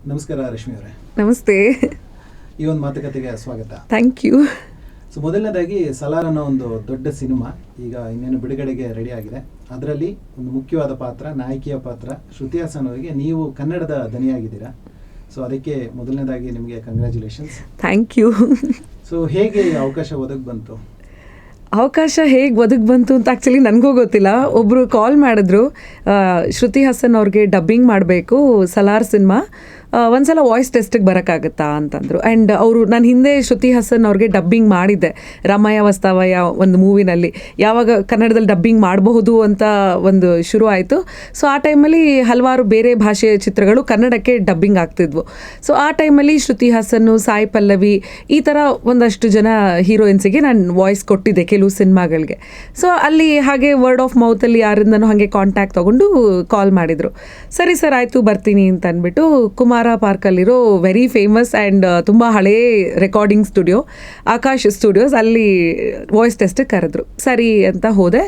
ನಮಸ್ಕಾರ ರಶ್ಮಿ ಅವರೇ. ನಮಸ್ತೆ. ಈ ಒಂದು ಮಾತುಕತೆಗೆ ಸ್ವಾಗತ. Thank you. ಸೊ ಮೊದಲನೇದಾಗಿ ಸಲಾರ್ ಅನ್ನೋ ಒಂದು ದೊಡ್ಡ ಸಿನಿಮಾ ಈಗ ಇನ್ನೇನು ಬಿಡುಗಡೆಗೆ ರೆಡಿ ಆಗಿದೆ. ಅದರಲ್ಲಿ ಒಂದು ಮುಖ್ಯವಾದ ಪಾತ್ರ, ನಾಯಕಿಯ ಪಾತ್ರ ಶ್ರುತಿ ಹಾಸನ್ ಅವರಿಗೆ ನೀವು ಕನ್ನಡದ ದನಿಯಾಗಿದ್ದೀರಾ. ಸೊ ಅದಕ್ಕೆ ಮೊದಲನೇದಾಗಿ ನಿಮಗೆ ಕಂಗ್ರ್ಯಾಚುಲೇಷನ್ಸ್. Thank you. ಸೊ ಹೇಗೆ ಈ ಅವಕಾಶ ಒದಗಿ ಬಂತು? ಅವಕಾಶ ಹೇಗೆ ಒದಗಿ ಬಂತು ಅಂತ ಆ್ಯಕ್ಚುಲಿ ನನಗೂ ಗೊತ್ತಿಲ್ಲ. ಒಬ್ಬರು ಕಾಲ್ ಮಾಡಿದ್ರು, ಶ್ರುತಿ ಹಾಸನ್ ಅವ್ರಿಗೆ ಡಬ್ಬಿಂಗ್ ಮಾಡಬೇಕು ಸಲಾರ್ ಸಿನಿಮಾ, ಒಂದ್ಸಲ ವಾಯ್ಸ್ ಟೆಸ್ಟಿಗೆ ಬರೋಕ್ಕಾಗತ್ತಾ ಅಂತಂದರು. ಆ್ಯಂಡ್ ಅವರು ನಾನು ಹಿಂದೆ ಶ್ರುತಿ ಹಾಸನ್ ಅವ್ರಿಗೆ ಡಬ್ಬಿಂಗ್ ಮಾಡಿದ್ದೆ ರಾಮಯ್ಯ ವಸ್ತಾವಯ್ಯ ಒಂದು ಮೂವಿನಲ್ಲಿ. ಯಾವಾಗ ಕನ್ನಡದಲ್ಲಿ ಡಬ್ಬಿಂಗ್ ಮಾಡಬಹುದು ಅಂತ ಒಂದು ಶುರು ಆಯಿತು. ಸೊ ಆ ಟೈಮಲ್ಲಿ ಹಲವಾರು ಬೇರೆ ಭಾಷೆಯ ಚಿತ್ರಗಳು ಕನ್ನಡಕ್ಕೆ ಡಬ್ಬಿಂಗ್ ಆಗ್ತಿದ್ವು. ಸೊ ಆ ಟೈಮಲ್ಲಿ ಶ್ರುತಿ ಹಾಸನ್ನು, ಸಾಯಿ ಪಲ್ಲವಿ, ಈ ಥರ ಒಂದಷ್ಟು ಜನ ಹೀರೋಯಿನ್ಸಿಗೆ ನಾನು ವಾಯ್ಸ್ ಕೊಟ್ಟಿದ್ದೆ ಕೆಲವು ಸಿನಿಮಾಗಳಿಗೆ. ಸೊ ಅಲ್ಲಿ ಹಾಗೆ ವರ್ಡ್ ಆಫ್ ಮೌತಲ್ಲಿ ಯಾರಿಂದನೂ ಹಾಗೆ ಕಾಂಟ್ಯಾಕ್ಟ್ ತೊಗೊಂಡು ಕಾಲ್ ಮಾಡಿದರು. ಸರಿ ಸರ್ ಆಯಿತು ಬರ್ತೀನಿ ಅಂತ ಅಂದ್ಬಿಟ್ಟು ಕುಮಾರ ಪಾರ್ಕಲ್ಲಿರೋ ವೆರಿ ಫೇಮಸ್ ಆ್ಯಂಡ್ ತುಂಬ ಹಳೇ ರೆಕಾರ್ಡಿಂಗ್ ಸ್ಟುಡಿಯೋ ಆಕಾಶ್ ಸ್ಟುಡಿಯೋಸ್, ಅಲ್ಲಿ ವಾಯ್ಸ್ ಟೆಸ್ಟಿಗೆ ಕರೆದ್ರು. ಸರಿ ಅಂತ ಹೋದೆ.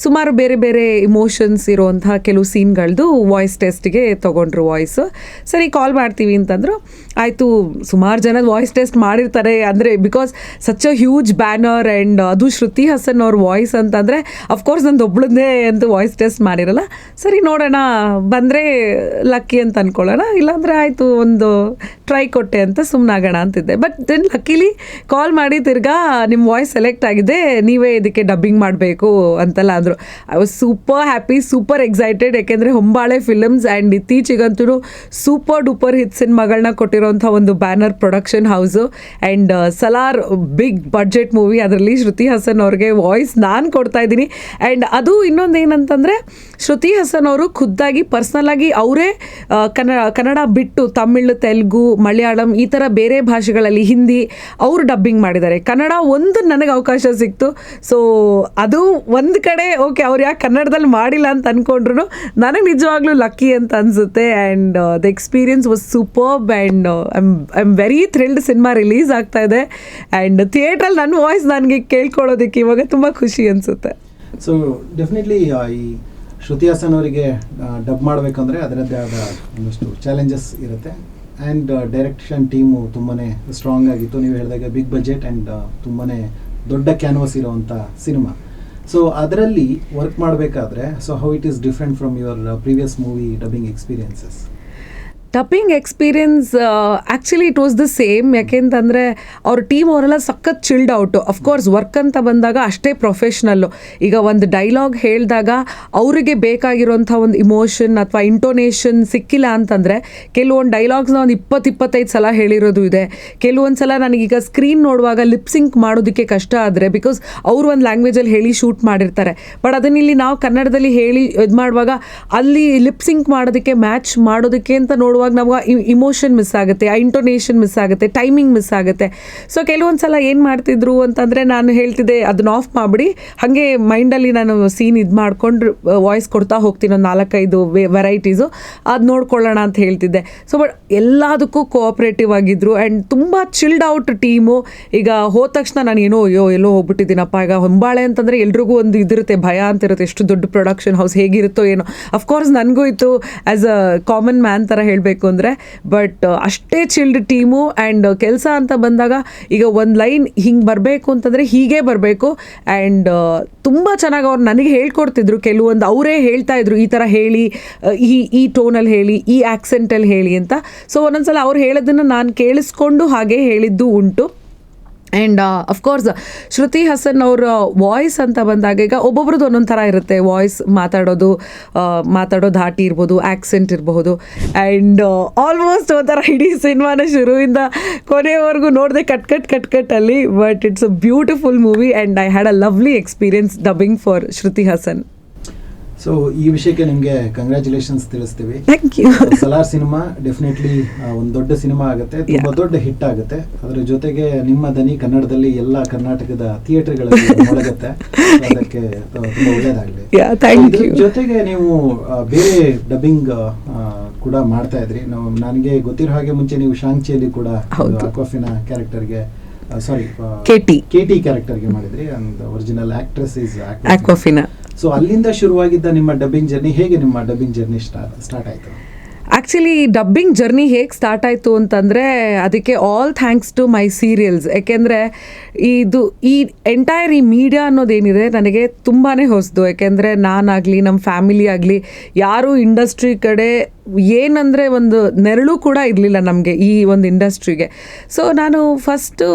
ಸುಮಾರು ಬೇರೆ ಬೇರೆ ಇಮೋಷನ್ಸ್ ಇರೋವಂಥ ಕೆಲವು ಸೀನ್ಗಳದ್ದು ವಾಯ್ಸ್ ಟೆಸ್ಟಿಗೆ ತೊಗೊಂಡ್ರು ವಾಯ್ಸು. ಸರಿ ಕಾಲ್ ಮಾಡ್ತೀವಿ ಅಂತಂದರು. ಆಯಿತು, ಸುಮಾರು ಜನದ ವಾಯ್ಸ್ ಟೆಸ್ಟ್ ಮಾಡಿರ್ತಾರೆ, ಅಂದರೆ because such a huge banner and ಅದು ಶ್ರುತಿ ಹಾಸನ್ ಅವ್ರ ವಾಯ್ಸ್ ಅಂತಂದರೆ ಅಫ್ಕೋರ್ಸ್ ನಂದು ಒಬ್ಳದ್ದೇ ಅಂತ ವಾಯ್ಸ್ ಟೆಸ್ಟ್ ಮಾಡಿರಲ್ಲ. ಸರಿ ನೋಡೋಣ, ಬಂದರೆ ಲಕ್ಕಿ ಅಂತ ಅಂದ್ಕೊಳ್ಳೋಣ, ಇಲ್ಲಾಂದರೆ ಆಯಿತು ಒಂದು ಟ್ರೈ ಕೊಟ್ಟೆ ಅಂತ ಸುಮ್ಮನಾಗೋಣ ಅಂತಿದ್ದೆ. ಬಟ್ ದೆನ್ ಲಕ್ಕಿಲಿ ಕಾಲ್ ಮಾಡಿ ತಿರ್ಗಾ ನಿಮ್ಮ ವಾಯ್ಸ್ ಸೆಲೆಕ್ಟ್ ಆಗಿದೆ, ನೀವೇ ಇದಕ್ಕೆ ಡಬ್ಬಿಂಗ್ ಮಾಡಬೇಕು ಅಂತೆಲ್ಲ ಅಂದರು. I was super happy, super excited. ಯಾಕೆಂದರೆ ಹೊಂಬಾಳೆ ಫಿಲಮ್ಸ್ ಆ್ಯಂಡ್ ಇತ್ತೀಚೆಗಂತೂ ಸೂಪರ್ ಡೂಪರ್ ಹಿಟ್ ಸಿನಿಮಾಗಳನ್ನ ಕೊಟ್ಟಿರೋಂಥ ಒಂದು banner production house. And Salaar big budget movie, ಅದರಲ್ಲಿ ಶ್ರುತಿ ಹಾಸನ್ ಅವ್ರಿಗೆ ವಾಯ್ಸ್ ನಾನು ಕೊಡ್ತಾ ಇದ್ದೀನಿ. ಆ್ಯಂಡ್ ಅದು ಇನ್ನೊಂದು ಏನಂತಂದರೆ, ಶ್ರುತಿ ಹಾಸನ್ ಅವರು ಖುದ್ದಾಗಿ ಪರ್ಸ್ನಲಾಗಿ ಅವರೇ ಕನ್ನಡ ಬಿಟ್ಟು ತಮಿಳು, ತೆಲುಗು, ಮಲಯಾಳಂ ಈ ಥರ ಬೇರೆ ಭಾಷೆಗಳಲ್ಲಿ, ಹಿಂದಿ ಅವರು ಡಬ್ಬಿಂಗ್ ಮಾಡಿದ್ದಾರೆ. ಕನ್ನಡ ಒಂದು ನನಗೆ ಅವಕಾಶ ಸಿಕ್ತು. ಸೊ ಅದು ಒಂದು ಕಡೆ ಓಕೆ, ಅವ್ರು ಯಾಕೆ ಕನ್ನಡದಲ್ಲಿ ಮಾಡಿಲ್ಲ ಅಂತ ಅಂದ್ಕೊಂಡ್ರು ನನಗೆ ನಿಜವಾಗ್ಲೂ ಲಕ್ಕಿ ಅಂತ ಅನಿಸುತ್ತೆ. And the experience was superb and I am very thrilled. Cinema release ಆಗ್ತಾ ಇದೆ ಆ್ಯಂಡ್ ಥಿಯೇಟ್ರಲ್ಲಿ ನನ್ನ ವಾಯ್ಸ್ ನನಗೆ ಕೇಳ್ಕೊಳ್ಳೋದಕ್ಕೆ ಇವಾಗ ತುಂಬ ಖುಷಿ ಅನಿಸುತ್ತೆ. ಸೊ ಡೆಫಿನೆಟ್ಲಿ ಈ ಶ್ರುತಿ ಹಾಸನ್ ಅವರಿಗೆ ಡಬ್ ಮಾಡಬೇಕಂದ್ರೆ ಅದರದ್ದೇ ಆದ ಒಂದಷ್ಟು ಚಾಲೆಂಜಸ್ ಇರುತ್ತೆ. ಆ್ಯಂಡ್ ಡೈರೆಕ್ಷನ್ ಟೀಮು ತುಂಬಾ ಸ್ಟ್ರಾಂಗ್ ಆಗಿತ್ತು. ನೀವು ಹೇಳಿದಾಗ ಬಿಗ್ ಬಜೆಟ್ ಆ್ಯಂಡ್ ತುಂಬಾ ದೊಡ್ಡ ಕ್ಯಾನ್ವಾಸ್ ಇರೋವಂಥ ಸಿನಿಮಾ. ಸೊ ಅದರಲ್ಲಿ ವರ್ಕ್ ಮಾಡಬೇಕಾದ್ರೆ so how it is different from your previous movie dubbing experiences? Dubbing experience actually it was the same. ಯಾಕೆಂತಂದರೆ ಅವ್ರ ಟೀಮ್ ಅವರೆಲ್ಲ ಸಖತ್ ಚಿಲ್ಡ್ ಔಟು. ಅಫ್ಕೋರ್ಸ್ ವರ್ಕ್ ಅಂತ ಬಂದಾಗ ಅಷ್ಟೇ ಪ್ರೊಫೆಷ್ನಲ್ಲು. ಈಗ ಒಂದು ಡೈಲಾಗ್ ಹೇಳಿದಾಗ ಅವರಿಗೆ ಬೇಕಾಗಿರೋಂಥ ಒಂದು ಇಮೋಷನ್ ಅಥವಾ ಇಂಟೋನೇಷನ್ ಸಿಕ್ಕಿಲ್ಲ ಅಂತಂದರೆ, ಕೆಲವೊಂದು ಡೈಲಾಗ್ಸ್ನ ಒಂದು 20-25 ಸಲ ಹೇಳಿರೋದು ಇದೆ. ಕೆಲವೊಂದು ಸಲ ನನಗೀಗ ಸ್ಕ್ರೀನ್ ನೋಡುವಾಗ ಲಿಪ್ಸಿಂಕ್ ಮಾಡೋದಕ್ಕೆ ಕಷ್ಟ ಆದರೆ, ಬಿಕಾಸ್ ಅವರು ಒಂದು ಲ್ಯಾಂಗ್ವೇಜಲ್ಲಿ ಹೇಳಿ ಶೂಟ್ ಮಾಡಿರ್ತಾರೆ. ಬಟ್ ಅದನ್ನಿಲ್ಲಿ ನಾವು ಕನ್ನಡದಲ್ಲಿ ಹೇಳಿ ಇದು ಮಾಡುವಾಗ ಅಲ್ಲಿ ಲಿಪ್ಸಿಂಕ್ ಮಾಡೋದಕ್ಕೆ, ಮ್ಯಾಚ್ ಮಾಡೋದಕ್ಕೆ ಅಂತ ನೋಡುವಾಗ ನಮ್ಗೆ ಇಮೋಷನ್ ಮಿಸ್ ಆಗುತ್ತೆ, ಆ ಇಂಟೋನೇಷನ್ ಮಿಸ್ ಆಗುತ್ತೆ, ಟೈಮಿಂಗ್ ಮಿಸ್ ಆಗುತ್ತೆ. ಸೊ ಕೆಲವೊಂದು ಸಲ ಏನು ಮಾಡ್ತಿದ್ರು ಅಂತಂದರೆ, ನಾನು ಹೇಳ್ತಿದ್ದೆ ಅದನ್ನ ಆಫ್ ಮಾಡಿಬಿಡಿ, ಹಾಗೆ ಮೈಂಡಲ್ಲಿ ನಾನು ಸೀನ್ ಇದು ಮಾಡಿಕೊಂಡು ವಾಯ್ಸ್ ಕೊಡ್ತಾ ಹೋಗ್ತೀನಿ, ಒಂದು 4-5 ವೆರೈಟೀಸು, ಅದು ನೋಡ್ಕೊಳ್ಳೋಣ ಅಂತ ಹೇಳ್ತಿದ್ದೆ. ಸೊ ಬಟ್ ಎಲ್ಲದಕ್ಕೂ ಕೋಆಪ್ರೇಟಿವ್ ಆಗಿದ್ದರು ಆ್ಯಂಡ್ ತುಂಬ ಚಿಲ್ಡ್ ಔಟ್ ಟೀಮು. ಈಗ ಹೋದ ತಕ್ಷಣ ನಾನು ಎಲ್ಲೋ ಹೋಗ್ಬಿಟ್ಟಿದ್ದೀನಪ್ಪ. ಈಗ ಹೊಂಬಾಳೆ ಅಂತಂದರೆ ಎಲ್ರಿಗೂ ಒಂದು ಇದಿರುತ್ತೆ, ಭಯ ಅಂತಿರುತ್ತೆ, ಎಷ್ಟು ದೊಡ್ಡ ಪ್ರೊಡಕ್ಷನ್ ಹೌಸ್ ಹೇಗಿರುತ್ತೋ ಏನೋ. ಅಫ್ಕೋರ್ಸ್ ನನಗೂ ಇತ್ತು ಆ್ಯಸ್ ಅ ಕಾಮನ್ ಮ್ಯಾನ್ ಥರ ಹೇಳಬೇಕು ಅಂದರೆ. ಬಟ್ ಅಷ್ಟೇ ಚಿಲ್ಡ್ ಟೀಮು. ಆ್ಯಂಡ್ ಕೆಲಸ ಅಂತ ಬಂದಾಗ ಈಗ ಒಂದು ಲೈನ್ ಹಿಂಗೆ ಬರಬೇಕು ಅಂತಂದರೆ ಹೀಗೆ ಬರಬೇಕು. ಆ್ಯಂಡ್ ತುಂಬ ಚೆನ್ನಾಗಿ ಅವ್ರು ನನಗೆ ಹೇಳ್ಕೊಡ್ತಿದ್ರು. ಕೆಲವೊಂದು ಅವರೇ ಹೇಳ್ತಾ ಇದ್ರು, ಈ ಥರ ಹೇಳಿ, ಈ ಟೋನಲ್ಲಿ ಹೇಳಿ, ಈ ಆ್ಯಕ್ಸೆಂಟಲ್ಲಿ ಹೇಳಿ ಅಂತ. ಸೊ ಒಂದೊಂದ್ಸಲ ಅವ್ರು ಹೇಳೋದನ್ನು ನಾನು ಕೇಳಿಸ್ಕೊಂಡು ಹಾಗೆ ಹೇಳಿದ್ದು ಉಂಟು. ಆ್ಯಂಡ್ ಅಫ್ಕೋರ್ಸ್ ಶ್ರುತಿ ಹಾಸನ್ ಅವರ ವಾಯ್ಸ್ ಅಂತ ಬಂದಾಗ ಈಗ ಒಬ್ಬೊಬ್ರದ್ದು ಒಂದೊಂದು ಥರ ಇರುತ್ತೆ. ವಾಯ್ಸ್ ಮಾತಾಡೋ ಧಾಟಿ ಇರ್ಬೋದು, ಆ್ಯಕ್ಸೆಂಟ್ ಇರಬಹುದು. ಆ್ಯಂಡ್ ಆಲ್ಮೋಸ್ಟ್ ಒಂಥರ ಇಡೀ ಸಿನಿಮಾನ ಶುರುವಿಂದ ಕೊನೆಯವರೆಗೂ ನೋಡಿದೆ ಕಟ್ ಅಲ್ಲಿ. But it's a beautiful movie and I had a lovely experience dubbing for Shruti Haasan. So ಈ ವಿಷಯಕ್ಕೆ ನಿಮಗೆ ಕಂಗ್ರ್ಯಾಚುಲೇಷನ್ಸ್ ತಿಳಿಸ್ತೀವಿ. Thank you. Salaar cinema definitely ಒಂದು ದೊಡ್ಡ ಸಿನಿಮಾ ಆಗುತ್ತೆ, ತುಂಬ ದೊಡ್ಡ ಹಿಟ್ ಆಗುತ್ತೆ. ಅದರ ಜೊತೆಗೆ ನಿಮ್ಮ ದನಿ ಕನ್ನಡದಲ್ಲಿ ಎಲ್ಲ ಕರ್ನಾಟಕದ ಥಿಯೇಟರ್ಗಳಲ್ಲಿ ಮೊಳಗುತ್ತೆ. ಅದಕ್ಕೆ ತುಂಬ ಒಳ್ಳೆಯದಾಗಲಿ. ಜೊತೆಗೆ ನೀವು ಬೇರೆ ಡಬ್ಬಿಂಗ್ ಕೂಡ ಮಾಡ್ತಾ ಇದ್ರಿ. ನನಗೆ ಗೊತ್ತಿರೋ ಹಾಗೆ ಮುಂಚೆ ನೀವು ಶಾಂಗ್ಚಿಯಲ್ಲಿ ಕೂಡ ಅಕ್ವಾಫಿನಾ ಕ್ಯಾರೆಕ್ಟರ್ಗೆ ಕೆಟಿ ಕ್ಯಾರೆಕ್ಟರ್ಗೆ ಮಾಡಿದ್ರಿ. And original actress is Aquafina. So ಅಲ್ಲಿಂದ ಶುರುವಾಗಿದ್ದ ನಿಮ್ಮ ಡಬ್ಬಿಂಗ್ ಜರ್ನಿ, ಹೇಗೆ ನಿಮ್ಮ ಡಬ್ಬಿಂಗ್ ಜರ್ನಿ ಸ್ಟಾರ್ಟ್ ಆಯಿತು? ಆ್ಯಕ್ಚುಲಿ ಡಬ್ಬಿಂಗ್ ಜರ್ನಿ ಹೇಗೆ ಸ್ಟಾರ್ಟ್ ಆಯಿತು ಅಂತಂದರೆ ಅದಕ್ಕೆ all thanks to my serials. ಯಾಕೆಂದರೆ ಈ ಎಂಟೈರ್ ಈ ಮೀಡಿಯಾ ಅನ್ನೋದೇನಿದೆ ನನಗೆ ತುಂಬಾ ಹೊಸದು. ಯಾಕೆಂದರೆ ನಾನಾಗಲಿ ನಮ್ಮ ಫ್ಯಾಮಿಲಿ ಆಗಲಿ ಯಾರೂ ಇಂಡಸ್ಟ್ರಿ ಕಡೆ ಏನಂದರೆ ಒಂದು ನೆರಳು ಕೂಡ ಇರಲಿಲ್ಲ ನಮಗೆ ಈ ಒಂದು ಇಂಡಸ್ಟ್ರಿಗೆ. ಸೊ ನಾನು first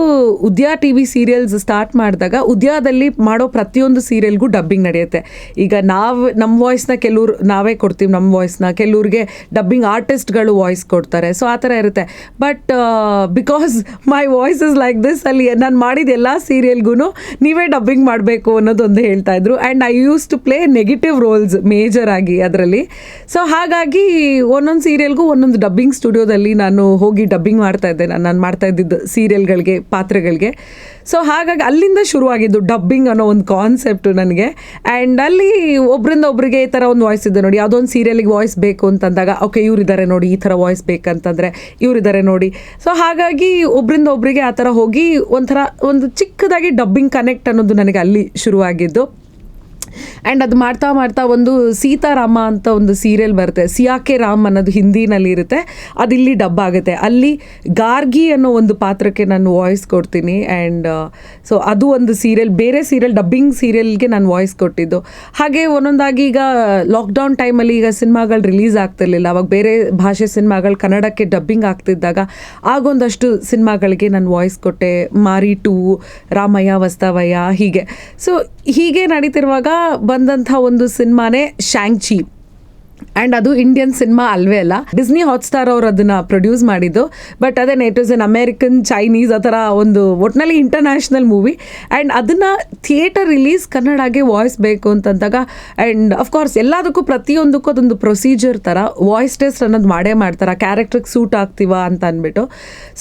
Udaya T V serials start ಮಾಡಿದಾಗ ಉದ್ಯಾದಲ್ಲಿ ಮಾಡೋ ಪ್ರತಿಯೊಂದು ಸೀರಿಯಲ್ಗೂ ಡಬ್ಬಿಂಗ್ ನಡೆಯುತ್ತೆ. ಈಗ ನಮ್ಮ ವಾಯ್ಸ್ನ ಕೆಲವ್ರು ನಾವೇ ಕೊಡ್ತೀವಿ, ನಮ್ಮ ವಾಯ್ಸ್ನ ಕೆಲವ್ರಿಗೆ ಡಬ್ಬಿಂಗ್ ಆರ್ಟಿಸ್ಟ್ಗಳು ವಾಯ್ಸ್ ಕೊಡ್ತಾರೆ. ಸೊ ಆ ಥರ ಇರುತ್ತೆ. But because my voice is like this, ಅಲ್ಲಿ ನಾನು ಮಾಡಿದ ಎಲ್ಲ ಸೀರಿಯಲ್ಗೂ ನೀವೇ ಡಬ್ಬಿಂಗ್ ಮಾಡಬೇಕು ಅನ್ನೋದೊಂದು ಹೇಳ್ತಾಯಿದ್ರು. And I use to play negative roles major ಆಗಿ ಅದರಲ್ಲಿ. ಸೊ ಹಾಗಾಗಿ ಒಂದೊಂದು ಸೀರಿಯಲ್ಗೂ ಒಂದೊಂದು ಡಬ್ಬಿಂಗ್ ಸ್ಟುಡಿಯೋದಲ್ಲಿ ನಾನು ಹೋಗಿ ಡಬ್ಬಿಂಗ್ ಮಾಡ್ತಾ ಇದ್ದೆ. ನಾನು ಮಾಡ್ತಾ ಇದ್ದಿದ್ದು ಸೀರಿಯಲ್ಗಳಿಗೆ, ಪಾತ್ರಗಳಿಗೆ. ಸೊ ಹಾಗಾಗಿ ಅಲ್ಲಿಂದ ಶುರುವಾಗಿದ್ದು ಡಬ್ಬಿಂಗ್ ಅನ್ನೋ ಒಂದು ಕಾನ್ಸೆಪ್ಟು ನನಗೆ. ಆ್ಯಂಡ್ ಅಲ್ಲಿ ಒಬ್ಬರಿಂದ ಒಬ್ಬರಿಗೆ ಈ ಥರ ಒಂದು ವಾಯ್ಸ್ ಇದೆ ನೋಡಿ, ಯಾವುದೋ ಒಂದು ಸೀರಿಯಲಿಗೆ ವಾಯ್ಸ್ ಬೇಕು ಅಂತಂದಾಗ ಓಕೆ ಇವರಿದ್ದಾರೆ ನೋಡಿ, ಈ ಥರ ವಾಯ್ಸ್ ಬೇಕಂತಂದರೆ ಇವರಿದ್ದಾರೆ ನೋಡಿ. ಸೊ ಹಾಗಾಗಿ ಒಬ್ಬರಿಂದ ಒಬ್ಬರಿಗೆ ಆ ಥರ ಹೋಗಿ ಒಂದು ಚಿಕ್ಕದಾಗಿ ಡಬ್ಬಿಂಗ್ ಕನೆಕ್ಟ್ ಅನ್ನೋದು ನನಗೆ ಅಲ್ಲಿ ಶುರುವಾಗಿದ್ದು. ಆ್ಯಂಡ್ ಅದು ಮಾಡ್ತಾ ಮಾಡ್ತಾ ಒಂದು ಸೀತಾರಾಮ ಅಂತ ಒಂದು ಸೀರಿಯಲ್ ಬರುತ್ತೆ, ಸಿಯಾಕೆ ರಾಮ್ ಅನ್ನೋದು ಹಿಂದಿನಲ್ಲಿ ಇರುತ್ತೆ, ಅದು ಇಲ್ಲಿ ಡಬ್ ಆಗುತ್ತೆ. ಅಲ್ಲಿ ಗಾರ್ಗಿ ಅನ್ನೋ ಒಂದು ಪಾತ್ರಕ್ಕೆ ನಾನು ವಾಯ್ಸ್ ಕೊಡ್ತೀನಿ. ಆ್ಯಂಡ್ ಸೊ ಅದು ಒಂದು ಸೀರಿಯಲ್, ಬೇರೆ ಸೀರಿಯಲ್ ಡಬ್ಬಿಂಗ್ ಸೀರಿಯಲ್ಗೆ ನಾನು ವಾಯ್ಸ್ ಕೊಟ್ಟಿದ್ದು. ಹಾಗೆ ಒಂದೊಂದಾಗಿ ಈಗ ಲಾಕ್ಡೌನ್ ಟೈಮಲ್ಲಿ ಈಗ ಸಿನಿಮಾಗಳು ರಿಲೀಸ್ ಆಗ್ತಿರ್ಲಿಲ್ಲ, ಅವಾಗ ಬೇರೆ ಭಾಷೆ ಸಿನಿಮಾಗಳು ಕನ್ನಡಕ್ಕೆ ಡಬ್ಬಿಂಗ್ ಆಗ್ತಿದ್ದಾಗ ಆಗೊಂದಷ್ಟು ಸಿನಿಮಾಗಳಿಗೆ ನಾನು ವಾಯ್ಸ್ ಕೊಟ್ಟೆ. ಮಾರಿ 2, ರಾಮಯ್ಯ ವಸ್ತವಯ್ಯ, ಹೀಗೆ. ಸೊ ಹೀಗೆ ನಡೀತಿರುವಾಗ ಬಂದಂಥ ಒಂದು ಸಿನಿಮಾನೇ ಶಾಂಗ್-ಚಿ. ಆ್ಯಂಡ್ ಅದು ಇಂಡಿಯನ್ ಸಿನಿಮಾ ಅಲ್ವೇ ಅಲ್ಲ, ಡಿಸ್ನಿ ಹಾಟ್ಸ್ಟಾರ್ ಅವರು ಅದನ್ನು ಪ್ರೊಡ್ಯೂಸ್ ಮಾಡಿದ್ದು. ಬಟ್ ಅದೇನು it was an American, Chinese ಆ ಥರ ಒಂದು ಒಟ್ಟಿನಲ್ಲಿ ಇಂಟರ್ನ್ಯಾಷನಲ್ ಮೂವಿ. ಆ್ಯಂಡ್ ಅದನ್ನು ಥಿಯೇಟರ್ ರಿಲೀಸ್ ಕನ್ನಡಗೆ ವಾಯ್ಸ್ ಬೇಕು ಅಂತಂದಾಗ, ಆ್ಯಂಡ್ ಅಫ್ಕೋರ್ಸ್ ಎಲ್ಲದಕ್ಕೂ ಪ್ರತಿಯೊಂದಕ್ಕೂ ಅದೊಂದು ಪ್ರೊಸೀಜರ್ ಥರ ವಾಯ್ಸ್ ಟೆಸ್ಟ್ ಅನ್ನೋದು ಮಾಡೇ ಮಾಡ್ತಾರೆ, ಕ್ಯಾರೆಕ್ಟ್ರಿಗೆ ಸೂಟ್ ಆಗ್ತೀವಾ ಅಂತ ಅಂದ್ಬಿಟ್ಟು.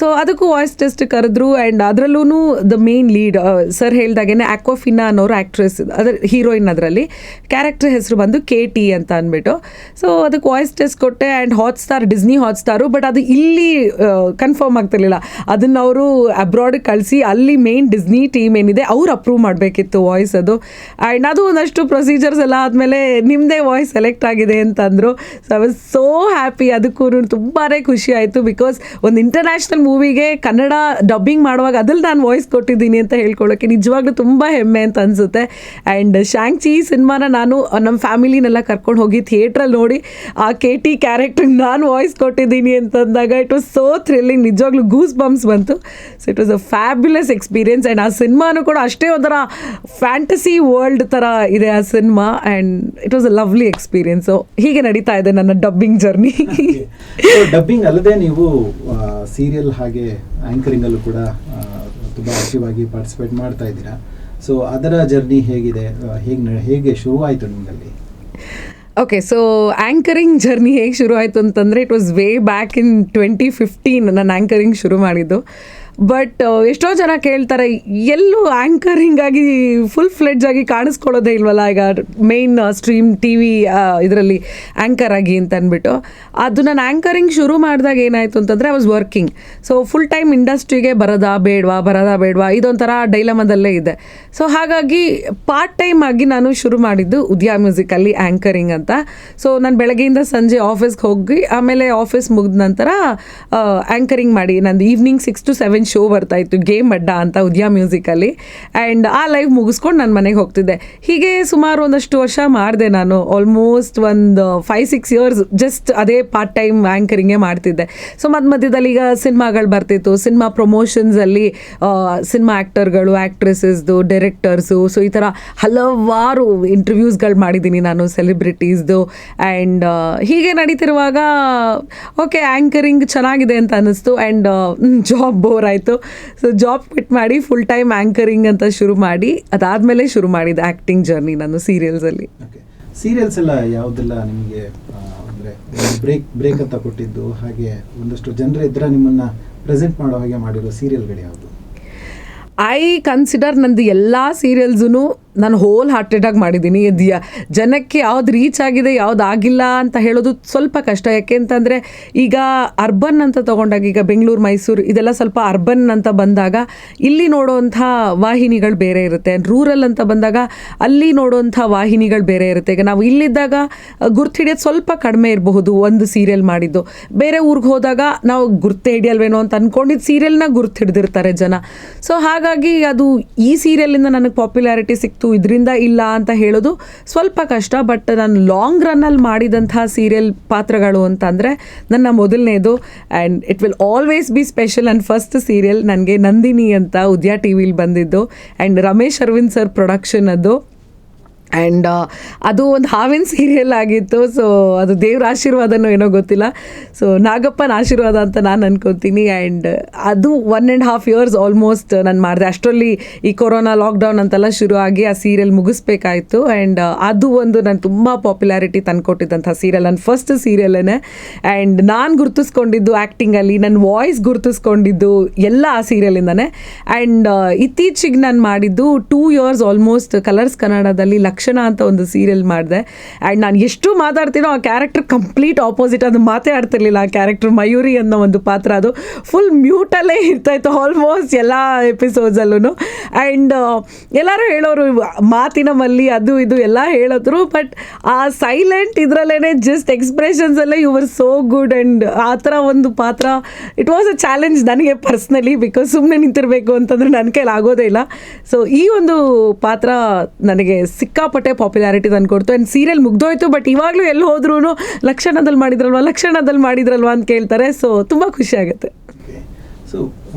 ಸೊ ಅದಕ್ಕೂ ವಾಯ್ಸ್ ಟೆಸ್ಟ್ ಕರೆದ್ರು. ಆ್ಯಂಡ್ ಅದರಲ್ಲೂ ದ ಮೇನ್ ಲೀಡ್ ಸರ್ ಹೇಳ್ದಾಗೇನೆ ಆಕ್ವಾಫಿನಾ ಅನ್ನೋರು ಆ್ಯಕ್ಟ್ರೆಸ್, ಅದರ ಹೀರೋಯಿನ್, ಅದರಲ್ಲಿ ಕ್ಯಾರೆಕ್ಟರ್ ಹೆಸರು ಬಂದು KT ಅಂತ ಅಂದ್ಬಿಟ್ಟು. ಸೊ ಅದಕ್ಕೆ ವಾಯ್ಸ್ ಟೆಸ್ಟ್ ಕೊಟ್ಟೆ. And Hotstar, Disney Hotstar, but ಅದು ಇಲ್ಲಿ ಕನ್ಫರ್ಮ್ ಆಗ್ತಿರ್ಲಿಲ್ಲ. ಅದನ್ನು ಅವರು ಅಬ್ರಾಡಿಗೆ ಕಳಿಸಿ ಅಲ್ಲಿ ಮೇನ್ ಡಿಸ್ನಿ ಟೀಮ್ ಏನಿದೆ ಅವ್ರು ಅಪ್ರೂವ್ ಮಾಡಬೇಕಿತ್ತು ವಾಯ್ಸ್ ಅದು. ಆ್ಯಂಡ್ ಅದು ಒಂದಷ್ಟು ಪ್ರೊಸೀಜರ್ಸ್ ಎಲ್ಲ ಆದಮೇಲೆ ನಿಮ್ಮದೇ ವಾಯ್ಸ್ ಸೆಲೆಕ್ಟ್ ಆಗಿದೆ ಅಂತಂದರು. So I was so happy. ಅದಕ್ಕೂ ತುಂಬಾ ಖುಷಿ ಆಯಿತು. ಬಿಕಾಸ್ ಒಂದು ಇಂಟರ್ನ್ಯಾಷನಲ್ ಮೂವಿಗೆ ಕನ್ನಡ ಡಬ್ಬಿಂಗ್ ಮಾಡುವಾಗ ಅದ್ರಲ್ಲಿ ನಾನು ವಾಯ್ಸ್ ಕೊಟ್ಟಿದ್ದೀನಿ ಅಂತ ಹೇಳ್ಕೊಳ್ಳೋಕ್ಕೆ ನಿಜವಾಗ್ಲೂ ತುಂಬ ಹೆಮ್ಮೆ ಅಂತ ಅನಿಸುತ್ತೆ. ಆ್ಯಂಡ್ ಶಾಂಗ್-ಚಿ ಸಿನಿಮಾನ ನಾನು ನಮ್ಮ ಫ್ಯಾಮಿಲಿನೆಲ್ಲ ಕರ್ಕೊಂಡು ಹೋಗಿ ಥಿಯೇಟ್ರಲ್ಲಿ ನೋಡಿ ಆ KT ಕ್ಯಾರೆಕ್ಟರ್ಗೆ ನಾನು ವಾಯ್ಸ್ ಕೊಟ್ಟಿದ್ದೀನಿ ಅಂತಂದಾಗ ಇಟ್ ವಾಸ್ ಸೋ ಥ್ರಿಲ್ಲಿಂಗ್. ನಿಜವಾಗ್ಲೂ ಗೂಸ್ ಬಂಪ್ಸ್ ಬಂತು. So it was a fabulous experience. And ಆ ಸಿನಿಮಾನು ಕೂಡ ಅಷ್ಟೇ ಒಂಥರ ಫ್ಯಾಂಟಸಿ ವರ್ಲ್ಡ್ ಥರ ಇದೆ ಆ cinema. And it was a lovely experience. So ಹೀಗೆ ನಡೀತಾ ಇದೆ ನನ್ನ ಡಬ್ಬಿಂಗ್ ಜರ್ನಿ. ಡಬ್ಬಿಂಗ್ ಅಲ್ಲದೆ ನೀವು ಸೀರಿಯಲ್ ಹಾಗೆ ಆ್ಯಂಕರಿಂಗಲ್ಲೂ ಕೂಡ ತುಂಬ ಆಕ್ಟಿವ್ ಆಗಿ ಪಾರ್ಟಿಸಿಪೇಟ್ ಮಾಡ್ತಾ ಇದ್ದೀರಾ. ಸೊ ಅದರ ಜರ್ನಿ ಹೇಗಿದೆ, ಹೇಗೆ ಶುರುವಾಯಿತು ನಿಮ್ಮಲ್ಲಿ? ಓಕೆ, ಸೊ ಆ್ಯಂಕರಿಂಗ್ ಜರ್ನಿ ಹೇಗೆ ಶುರು ಆಯಿತು ಅಂತಂದರೆ it was way back in 2015 ನಾನು ಆ್ಯಂಕರಿಂಗ್ ಶುರು ಮಾಡಿದ್ದು. ಬಟ್ ಎಷ್ಟೋ ಜನ ಕೇಳ್ತಾರೆ, ಎಲ್ಲೂ ಆ್ಯಂಕರಿಂಗ್ ಆಗಿ ಫುಲ್ ಫ್ಲೆಡ್ಜ್ ಆಗಿ ಕಾಣಿಸ್ಕೊಳ್ಳೋದೇ ಇಲ್ವಲ್ಲ ಈಗ ಮೇನ್ ಸ್ಟ್ರೀಮ್ TV ಇದರಲ್ಲಿ ಆ್ಯಂಕರ್ ಆಗಿ ಅಂತ ಅಂದ್ಬಿಟ್ಟು. ಅದು ನಾನು ಆ್ಯಂಕರಿಂಗ್ ಶುರು ಮಾಡಿದಾಗ ಏನಾಯಿತು ಅಂತಂದರೆ I was working. So full time ಇಂಡಸ್ಟ್ರಿಗೆ ಬರೋದಾ ಬೇಡವಾ ಇದೊಂಥರ ಡೈಲಮದಲ್ಲೇ ಇದೆ. ಸೊ ಹಾಗಾಗಿ ಪಾರ್ಟ್ ಟೈಮ್ ಆಗಿ ನಾನು ಶುರು ಮಾಡಿದ್ದು ಉದ್ಯಾ ಮ್ಯೂಸಿಕಲ್ಲಿ ಆ್ಯಂಕರಿಂಗ್ ಅಂತ. ಸೊ ನಾನು ಬೆಳಗ್ಗೆಯಿಂದ ಸಂಜೆ ಆಫೀಸ್ಗೆ ಹೋಗಿ ಆಮೇಲೆ ಆಫೀಸ್ ಮುಗಿದ ನಂತರ ಆ್ಯಂಕರಿಂಗ್ ಮಾಡಿ ನಂದು ಈವ್ನಿಂಗ್ 6 to 7 ಶೋ ಬರ್ತಾಯಿತ್ತು, ಗೇಮ್ ಅಡ್ಡ ಅಂತ ಉದ್ಯಾ ಮ್ಯೂಸಿಕಲ್ಲಿ. ಆ್ಯಂಡ್ ಆ ಲೈವ್ ಮುಗಿಸ್ಕೊಂಡು ನಾನು ಮನೆಗೆ ಹೋಗ್ತಿದ್ದೆ. ಹೀಗೆ ಸುಮಾರು ಒಂದಷ್ಟು ವರ್ಷ ಮಾಡಿದೆ ನಾನು. ಆಲ್ಮೋಸ್ಟ್ ಒಂದು 5-6 years ಜಸ್ಟ್ ಅದೇ ಪಾರ್ಟ್ ಟೈಮ್ ಆ್ಯಂಕರಿಂಗೇ ಮಾಡ್ತಿದ್ದೆ. ಸೊ ಮಧ್ಯದಲ್ಲಿ ಈಗ ಸಿನಿಮಾಗಳು ಬರ್ತಿತ್ತು, ಸಿನಿಮಾ ಪ್ರಮೋಷನ್ಸಲ್ಲಿ ಸಿನಿಮಾ ಆ್ಯಕ್ಟರ್ಗಳು, ಆ್ಯಕ್ಟ್ರೆಸಸ್ದು, ಡೈರೆಕ್ಟರ್ಸು, ಸೊ ಈ ಥರ ಹಲವಾರು ಇಂಟರ್ವ್ಯೂಸ್ಗಳು ಮಾಡಿದ್ದೀನಿ ನಾನು ಸೆಲೆಬ್ರಿಟೀಸ್ದು. ಆ್ಯಂಡ್ ಹೀಗೆ ನಡೀತಿರುವಾಗ ಓಕೆ ಆ್ಯಂಕರಿಂಗ್ ಚೆನ್ನಾಗಿದೆ ಅಂತ ಅನ್ನಿಸ್ತು. ಆ್ಯಂಡ್ ಜಾಬ್ ಬೋರ್ ಆಯಿತು. ಸೊ ಜಾಬ್ ಕ್ವಿಟ್ ಮಾಡಿ ಫುಲ್ ಟೈಮ್ ಆ್ಯಂಕರಿಂಗ್ ಅಂತ ಶುರು ಮಾಡಿ ಅದಾದಮೇಲೆ ಶುರು ಮಾಡಿದ್ದು ಆ್ಯಕ್ಟಿಂಗ್ ಜರ್ನಿ ನಾನು ಸೀರಿಯಲ್ಸಲ್ಲಿ. ಸೀರಿಯಲ್ಸ್ ಎಲ್ಲ ಯಾವುದೆಲ್ಲ ನಿಮಗೆ ಅಂದರೆ ಬ್ರೇಕ್ ಅಂತ ಕೊಟ್ಟಿದ್ದು, ಹಾಗೆ ಒಂದಷ್ಟು ಜನರ ಇದ್ರೆ ನಿಮ್ಮನ್ನು ಪ್ರೆಸೆಂಟ್ ಮಾಡೋ ಹಾಗೆ ಮಾಡಿರೋ ಸೀರಿಯಲ್ಗಳು ಯಾವುದು? ಐ ಕನ್ಸಿಡರ್ ನಂದು ಎಲ್ಲ ಸೀರಿಯಲ್ಸೂ ನಾನು ಹೋಲ್ ಹಾರ್ಟೆಡಾಗಿ ಮಾಡಿದ್ದೀನಿ. ಜನಕ್ಕೆ ಯಾವ್ದು ರೀಚ್ ಆಗಿದೆ ಯಾವ್ದು ಆಗಿಲ್ಲ ಅಂತ ಹೇಳೋದು ಸ್ವಲ್ಪ ಕಷ್ಟ. ಯಾಕೆಂತಂದರೆ ಈಗ ಅರ್ಬನ್ ಅಂತ ತೊಗೊಂಡಾಗ, ಈಗ ಬೆಂಗಳೂರು ಮೈಸೂರು ಇದೆಲ್ಲ ಸ್ವಲ್ಪ ಅರ್ಬನ್ ಅಂತ ಬಂದಾಗ ಇಲ್ಲಿ ನೋಡೋವಂಥ ವಾಹಿನಿಗಳು ಬೇರೆ ಇರುತ್ತೆ. ರೂರಲ್ ಅಂತ ಬಂದಾಗ ಅಲ್ಲಿ ನೋಡೋವಂಥ ವಾಹಿನಿಗಳು ಬೇರೆ ಇರುತ್ತೆ. ಈಗ ನಾವು ಇಲ್ಲಿದ್ದಾಗ ಗುರ್ತು ಹಿಡಿಯೋದು ಸ್ವಲ್ಪ ಕಡಿಮೆ ಇರಬಹುದು ಒಂದು ಸೀರಿಯಲ್ ಮಾಡಿದ್ದು. ಬೇರೆ ಊರಿಗೆ ಹೋದಾಗ ನಾವು ಗುರ್ತು ಹಿಡಿಯಲ್ವೇನೋ ಅಂತ ಅಂದ್ಕೊಂಡಿದ್ದು ಸೀರಿಯಲ್ನ ಗುರ್ತು ಹಿಡಿದಿರ್ತಾರೆ ಜನ. ಸೊ ಹಾಗಾಗಿ ಅದು ಈ ಸೀರಿಯಲಿಂದ ನನಗೆ ಪಾಪ್ಯುಲಾರಿಟಿ ಸಿಕ್ತು, ಇದರಿಂದ ಇಲ್ಲ ಅಂತ ಹೇಳೋದು ಸ್ವಲ್ಪ ಕಷ್ಟ. ಬಟ್ ನಾನು ಲಾಂಗ್ ರನ್ನಲ್ಲಿ ಮಾಡಿದಂಥ ಸೀರಿಯಲ್ ಪಾತ್ರಗಳು ಅಂತಂದರೆ ನನ್ನ ಮೊದಲನೇದು, and it will always be special. And first serial ನನಗೆ ನಂದಿನಿ ಅಂತ ಉದ್ಯಾ ಟಿ ವಿಲಿ ಬಂದಿದ್ದು, and Ramesh Aravind sir production ಅದು. ಆ್ಯಂಡ್ ಅದು ಒಂದು ಹಾವಿನ ಸೀರಿಯಲ್ ಆಗಿತ್ತು. ಸೊ ಅದು ದೇವ್ರ ಆಶೀರ್ವಾದನೋ ಏನೋ ಗೊತ್ತಿಲ್ಲ. ಸೊ ನಾಗಪ್ಪನ ಆಶೀರ್ವಾದ ಅಂತ ನಾನು ಅನ್ಕೋತೀನಿ. ಆ್ಯಂಡ್ ಅದು 1.5 years ಆಲ್ಮೋಸ್ಟ್ ನಾನು ಮಾಡಿದೆ. ಅಷ್ಟರಲ್ಲಿ ಈ ಕೊರೋನಾ ಲಾಕ್ಡೌನ್ ಅಂತೆಲ್ಲ ಶುರು ಆಗಿ ಆ ಸೀರಿಯಲ್ ಮುಗಿಸ್ಬೇಕಾಯಿತು. ಆ್ಯಂಡ್ ಅದು ಒಂದು ನಾನು ತುಂಬ ಪಾಪ್ಯುಲಾರಿಟಿ ತಂದುಕೊಟ್ಟಿದ್ದಂಥ ಸೀರಿಯಲ್, ನನ್ನ ಫಸ್ಟ್ ಸೀರಿಯಲೇ. ಆ್ಯಂಡ್ ನಾನು ಗುರ್ತಿಸ್ಕೊಂಡಿದ್ದು ಆ್ಯಕ್ಟಿಂಗಲ್ಲಿ, ನನ್ನ ವಾಯ್ಸ್ ಗುರ್ತಿಸ್ಕೊಂಡಿದ್ದು ಎಲ್ಲ ಆ ಸೀರಿಯಲಿಂದನೇ. ಆ್ಯಂಡ್ ಇತ್ತೀಚೆಗೆ ನಾನು ಮಾಡಿದ್ದು 2 years ಆಲ್ಮೋಸ್ಟ್ ಕಲರ್ಸ್ ಕನ್ನಡದಲ್ಲಿ ಲಕ್ಷಣ ಅಂತ ಒಂದು ಸೀರಿಯಲ್ ಮಾಡಿದೆ. ಆ್ಯಂಡ್ ನಾನು ಎಷ್ಟು ಮಾತಾಡ್ತೀನೋ ಆ ಕ್ಯಾರೆಕ್ಟರ್ ಕಂಪ್ಲೀಟ್ ಆಪೋಸಿಟ್. ಅದು ಮಾತೇ ಆಡ್ತಿರ್ಲಿಲ್ಲ ಆ ಕ್ಯಾರೆಕ್ಟರ್. ಮಯೂರಿ ಅನ್ನೋ ಒಂದು ಪಾತ್ರ, ಅದು ಫುಲ್ ಮ್ಯೂಟಲ್ಲೇ ಇರ್ತಾಯಿತ್ತು ಆಲ್ಮೋಸ್ಟ್ ಎಲ್ಲ ಎಪಿಸೋಡ್ಸಲ್ಲೂ. ಆ್ಯಂಡ್ ಎಲ್ಲರೂ ಹೇಳೋರು ಮಾತಿನ ಮಲ್ಲಿ ಅದು ಇದು ಎಲ್ಲ ಹೇಳಿದ್ರು. ಬಟ್ ಆ ಸೈಲೆಂಟ್ ಇದರಲ್ಲೇ ಜಸ್ಟ್ ಎಕ್ಸ್ಪ್ರೆಷನ್ಸಲ್ಲೇ you were so good. And ಆ ಥರ ಒಂದು ಪಾತ್ರ ಇಟ್ ವಾಸ್ ಅ ಚಾಲೆಂಜ್ ನನಗೆ ಪರ್ಸ್ನಲಿ, ಬಿಕಾಸ್ ಸುಮ್ಮನೆ ನಿಂತಿರಬೇಕು ಅಂತಂದರೆ ನನ್ನ ಕೈಲಿ ಆಗೋದೇ ಇಲ್ಲ. ಸೊ ಈ ಒಂದು ಪಾತ್ರ ನನಗೆ ಸಿಕ್ಕಾಪಟ್ಟೆ ಪಾಪ್ಯುಲಾರಿಟಿ ತಂದುಕೊಡ್ತು. ಆ್ಯಂಡ್ ಸೀರಿಯಲ್ ಮುಗ್ದೋಯ್ತು, ಬಟ್ ಇವಾಗಲೂ ಎಲ್ಲಿ ಹೋದ್ರೂ ಲಕ್ಷಣದಲ್ಲಿ ಮಾಡಿದ್ರಲ್ವ ಅಂತ ಕೇಳ್ತಾರೆ. ಸೊ ತುಂಬ ಖುಷಿ ಆಗುತ್ತೆ. ಸೊ